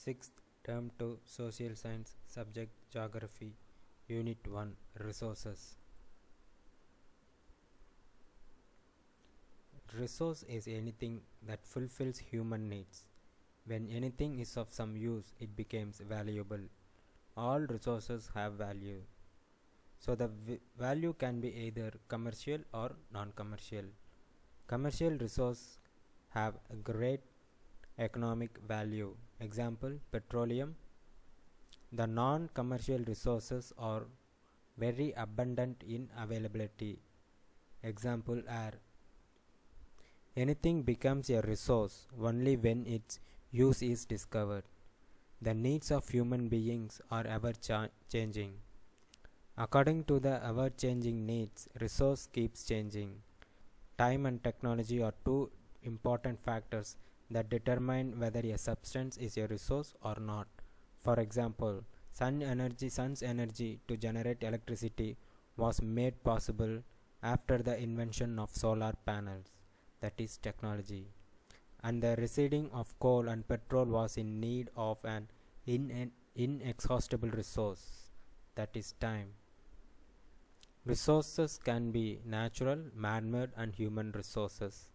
Sixth term 2 Social Science Subject Geography Unit 1 Resources. Resource is anything that fulfills human needs. When anything is of some use, it becomes valuable. All resources have value. So the value can be either commercial or non-commercial. Commercial resources have a great economic value. Example, petroleum. The non-commercial resources are very abundant in availability. Example, air. Anything becomes a resource only when its use is discovered. The needs of human beings are ever changing. According to the ever changing needs, resource keeps changing. Time and technology are two important factors that determine whether a substance is a resource or not. For example, sun's energy to generate electricity was made possible after the invention of solar panels, that is technology. And the receding of coal and petrol was in need of an inexhaustible resource, that is time. Resources can be natural, man-made and human resources.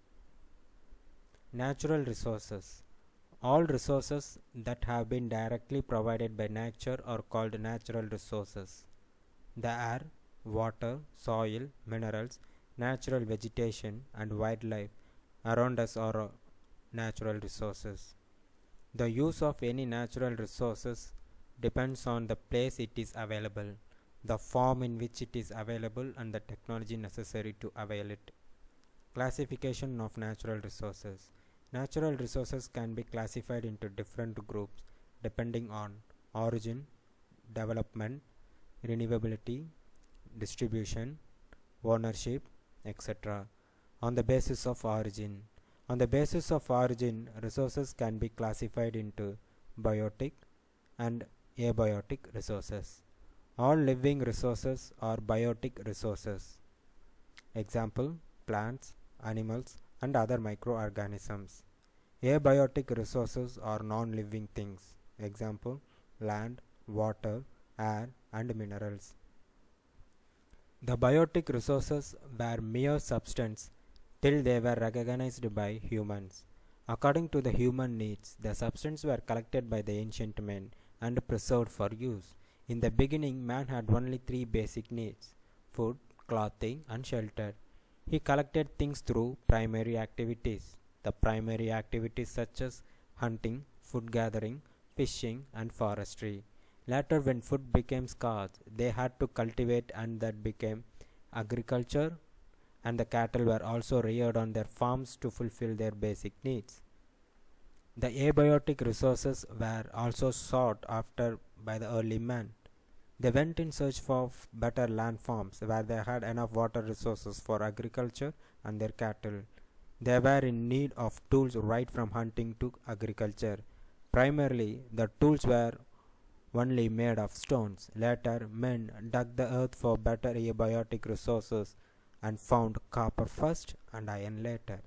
Natural resources. All resources that have been directly provided by nature are called natural resources. The air, water, soil, minerals, natural vegetation and wildlife around us are natural resources. The use of any natural resources depends on the place it is available, the form in which it is available and the technology necessary to avail it. Classification of natural resources. Natural resources can be classified into different groups depending on origin, development, renewability, distribution, ownership, etc. On the basis of origin. On the basis of origin, resources can be classified into biotic and abiotic resources. All living resources are biotic resources. Example, plants, animals, and other microorganisms. Abiotic resources are non-living things. Example, land, water, air, and minerals. The biotic resources were mere substance till they were recognized by humans. According to the human needs, the substances were collected by the ancient men and preserved for use. In the beginning, man had only three basic needs: food, clothing, and shelter. He collected things through primary activities. The primary activities such as hunting, food gathering, fishing, and forestry. Later, when food became scarce, they had to cultivate, and that became agriculture, and the cattle were also reared on their farms to fulfill their basic needs. The abiotic resources were also sought after by the early man. They went in search for better landforms where they had enough water resources for agriculture and their cattle. They were in need of tools right from hunting to agriculture. Primarily, the tools were only made of stones. Later, men dug the earth for better abiotic resources and found copper first and iron later.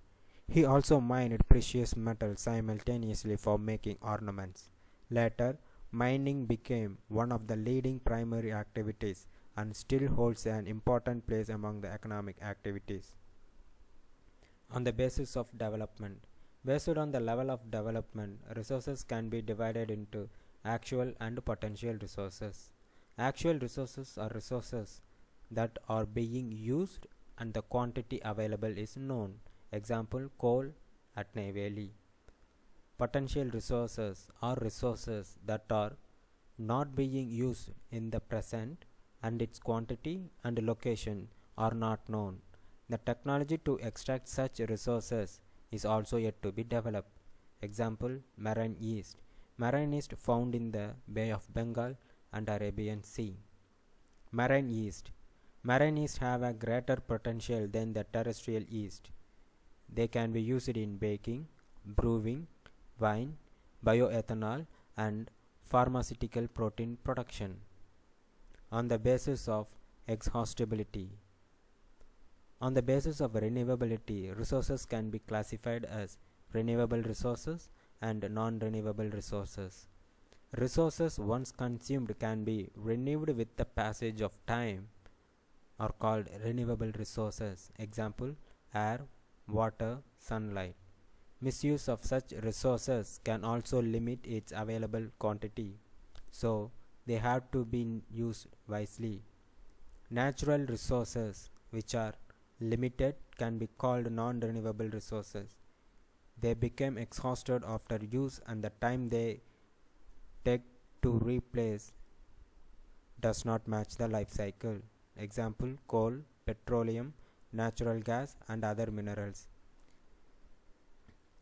He also mined precious metals simultaneously for making ornaments. Later, mining became one of the leading primary activities and still holds an important place among the economic activities. On the basis of development. Based on the level of development, resources can be divided into actual and potential resources. Actual resources are resources that are being used and the quantity available is known. Example, coal at Neyveli. Potential resources are resources that are not being used in the present and its quantity and location are not known. The technology to extract such resources is also yet to be developed. Example, marine yeast. Marine yeast found in the Bay of Bengal and Arabian Sea. Marine yeast. Marine yeast have a greater potential than the terrestrial yeast. They can be used in baking, brewing, wine, bioethanol, and pharmaceutical protein production. On the basis of exhaustibility. On the basis of renewability, resources can be classified as renewable resources and non-renewable resources. Resources once consumed can be renewed with the passage of time are called renewable resources. Example, air, water, sunlight. Misuse of such resources can also limit its available quantity, so they have to be used wisely. Natural resources, which are limited, can be called non-renewable resources. They become exhausted after use, and the time they take to replace does not match the life cycle. Example, coal, petroleum, natural gas, and other minerals.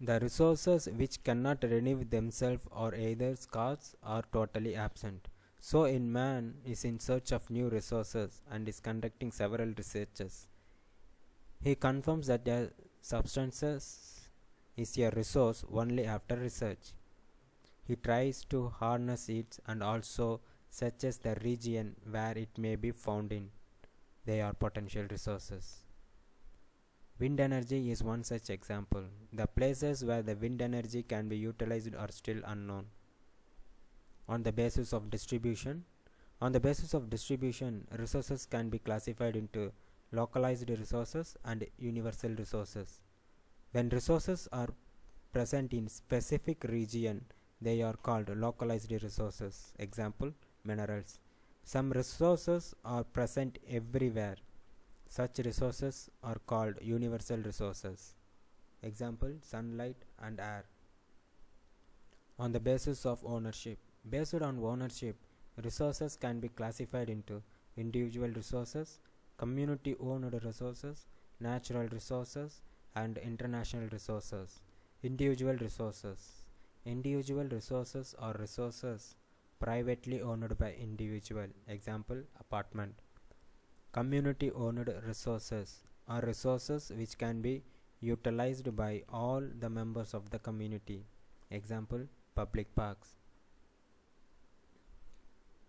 The resources which cannot renew themselves are either scarce or totally absent. So, in man is in search of new resources and is conducting several researches. He confirms that a substance is a resource only after research. He tries to harness it and also searches the region where it may be found in. They are potential resources. Wind energy is one such example. The places where the wind energy can be utilized are still unknown. On the basis of distribution, resources can be classified into localized resources and universal resources. When resources are present in specific region, they are called localized resources. Example, minerals. Some resources are present everywhere. Such resources are called universal resources. Example, sunlight and air. On the basis of ownership. Based on ownership, resources can be classified into individual resources, community owned resources, natural resources, and international resources. Individual resources. Individual resources are resources privately owned by individual. Example, apartment. Community owned resources are resources which can be utilized by all the members of the community. Example, public parks.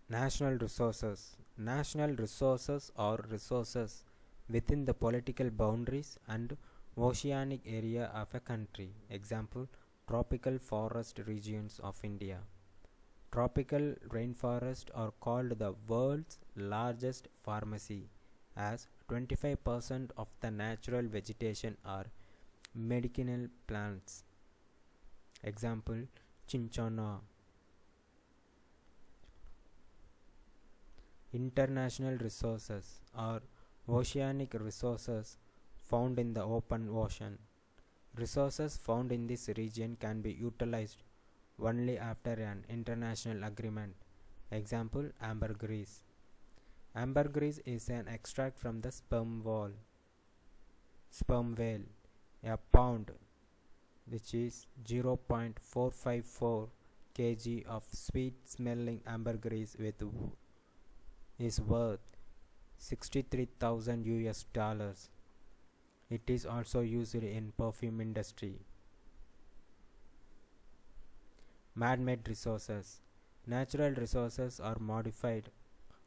National resources. National resources are resources within the political boundaries and oceanic area of a country. Example, tropical forest regions of India. Tropical rainforests are called the world's largest pharmacy, as 25% of the natural vegetation are medicinal plants. Example, cinchona. International resources are oceanic resources found in the open ocean. Resources found in this region can be utilized only after an international agreement. Example, ambergris. Ambergris is an extract from the sperm whale, a pound, which is 0.454 kg of sweet smelling ambergris is worth 63,000 US dollars. It is also used in perfume industry. Man-made resources. Natural resources are modified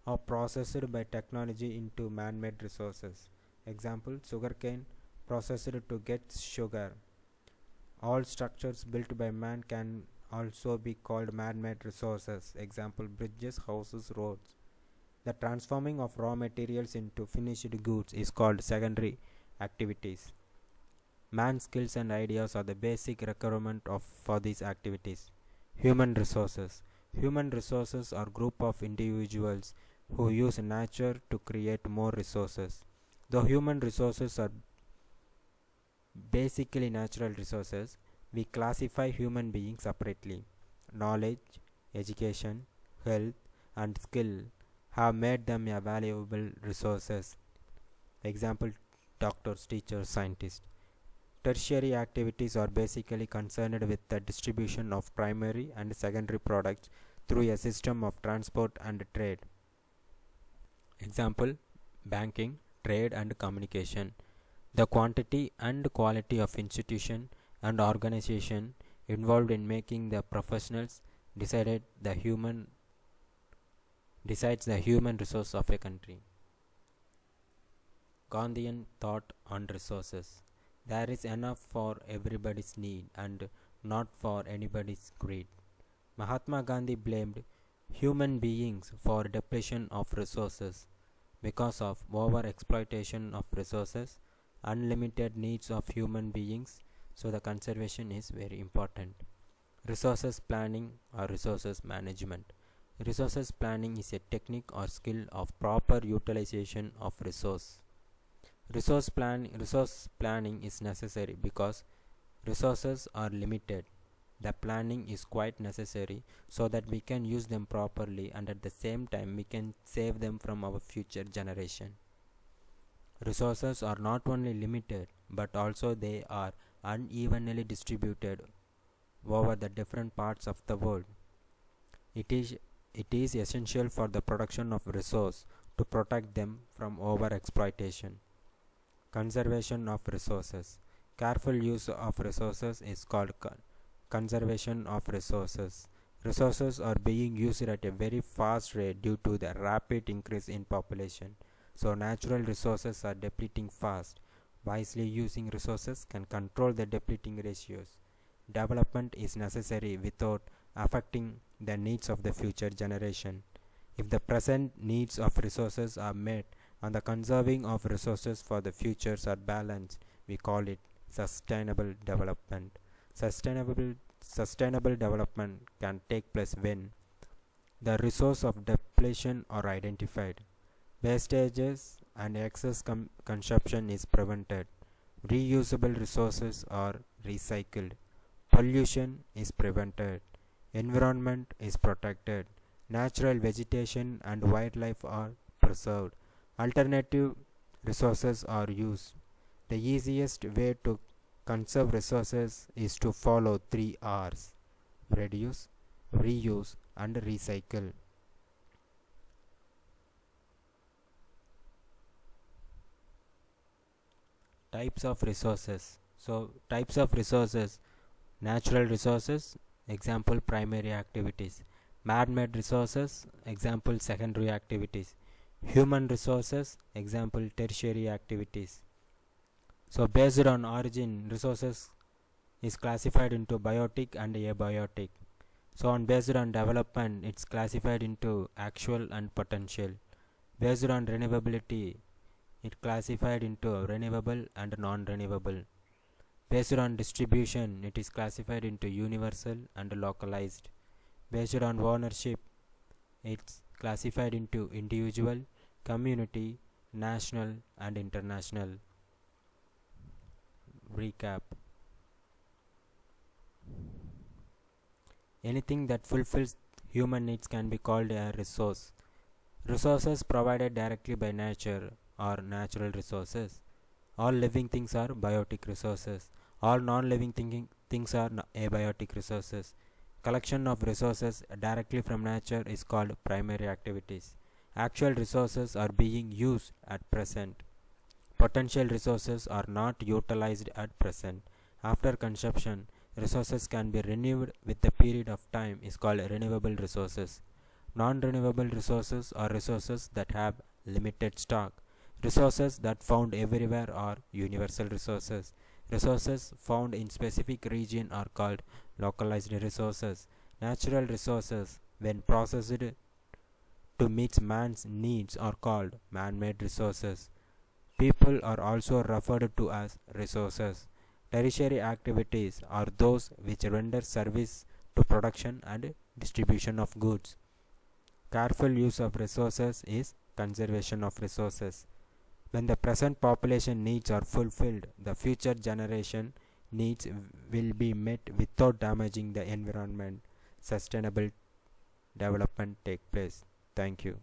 or processed by technology into man-made resources. Example, sugarcane processed to get sugar. All structures built by man can also be called man-made resources. Example, bridges, houses, roads. The transforming of raw materials into finished goods is called secondary activities. Man's skills and ideas are the basic requirement for these activities. Human resources. Human resources are group of individuals who use nature to create more resources. Though human resources are basically natural resources, we classify human beings separately. Knowledge, education, health, and skill have made them a valuable resources. Example, doctors, teachers, scientists. Tertiary activities are basically concerned with the distribution of primary and secondary products through a system of transport and trade. Example, banking, trade and communication. The quantity and quality of institution and organization involved in making the professionals decides the human resource of a country. Gandhian thought on resources. There is enough for everybody's need and not for anybody's greed. Mahatma Gandhi blamed human beings for depletion of resources because of over exploitation of resources, unlimited needs of human beings, so the conservation is very important. Resources planning or resources management. Resources planning is a technique or skill of proper utilization of resource. Resource planning is necessary because resources are limited. The planning is quite necessary so that we can use them properly and at the same time we can save them from our future generation. Resources are not only limited but also they are unevenly distributed over the different parts of the world. It is essential for the production of resource to protect them from over exploitation. Conservation of resources. Careful use of resources is called conservation of resources. Resources are being used at a very fast rate due to the rapid increase in population. So natural resources are depleting fast. Wisely using resources can control the depleting ratios. Development is necessary without affecting the needs of the future generation. If the present needs of resources are met and the conserving of resources for the futures are balanced, we call it sustainable development. Sustainable development can take place when the resource of depletion are identified, wastages and excess consumption is prevented, reusable resources are recycled, pollution is prevented, environment is protected, natural vegetation and wildlife are preserved, alternative resources are used. The easiest way to conserve resources is to follow 3 R's: reduce, reuse and recycle. Types of resources. So types of resources: natural resources, example primary activities; man-made resources, example secondary activities; human resources, example tertiary activities. So based on origin, resources is classified into biotic and abiotic. So based on development, it's classified into actual and potential. Based on renewability, it classified into renewable and non-renewable. Based on distribution, it is classified into universal and localized. Based on ownership, it's classified into individual, community, national and international. Recap: anything that fulfills human needs can be called a resource. Resources provided directly by nature are natural resources. All living things are biotic resources. All non-living things are abiotic resources. Collection of resources directly from nature is called primary activities. Actual resources are being used at present. Potential resources are not utilized at present. After consumption, resources can be renewed with a period of time is called renewable resources. Non-renewable resources are resources that have limited stock. Resources that found everywhere are universal resources. Resources found in specific region are called localized resources. Natural resources, when processed to meet man's needs, are called man-made resources. People are also referred to as resources. Tertiary activities are those which render service to production and distribution of goods. Careful use of resources is conservation of resources. When the present population needs are fulfilled, the future generation needs will be met without damaging the environment. Sustainable development take place. Thank you.